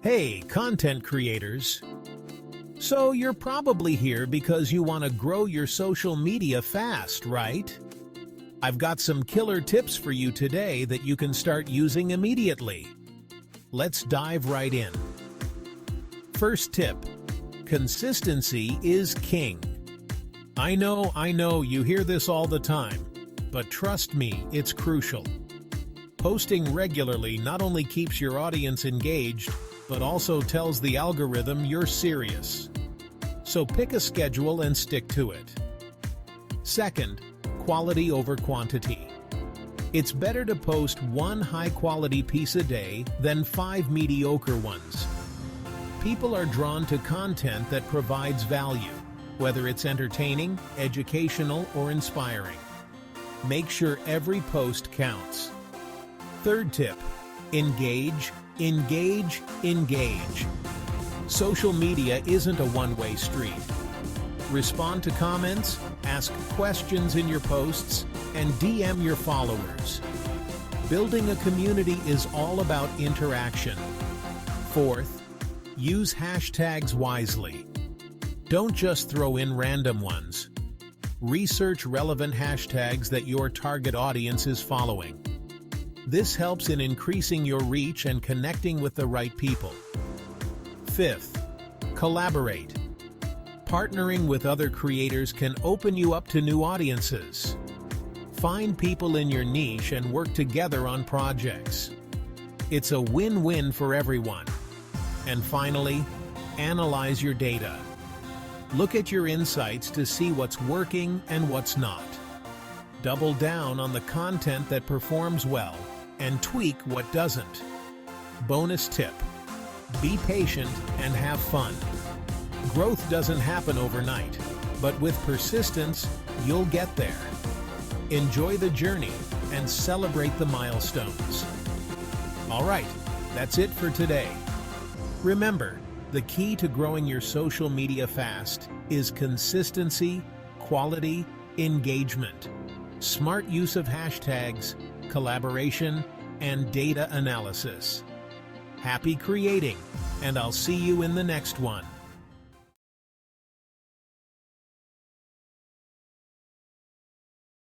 Hey, content creators! So you're probably here because you want to grow your social media fast, right? I've got some killer tips for you today that you can start using immediately. Let's dive right in. First tip: consistency is king. I know, you hear this all the time, but trust me, it's crucial. Posting regularly not only keeps your audience engaged, but also tells the algorithm you're serious. So pick a schedule and stick to it. Second, quality over quantity. It's better to post one high-quality piece a day than 5 mediocre ones. People are drawn to content that provides value, whether it's entertaining, educational, or inspiring. Make sure every post counts. Third tip: engage, engage, engage. Social media isn't a one-way street. Respond to comments, ask questions in your posts, and DM your followers. Building a community is all about interaction. Fourth, use hashtags wisely. Don't just throw in random ones. Research relevant hashtags that your target audience is following. This helps in increasing your reach and connecting with the right people. Fifth, collaborate. Partnering with other creators can open you up to new audiences. Find people in your niche and work together on projects. It's a win-win for everyone. And finally, analyze your data. Look at your insights to see what's working and what's not. Double down on the content that performs well and tweak what doesn't. Bonus tip: be patient and have fun. Growth doesn't happen overnight, but with persistence, you'll get there. Enjoy the journey and celebrate the milestones. All right, that's it for today. Remember, the key to growing your social media fast is consistency, quality, engagement, smart use of hashtags, collaboration, and data analysis. Happy creating, and I'll see you in the next one.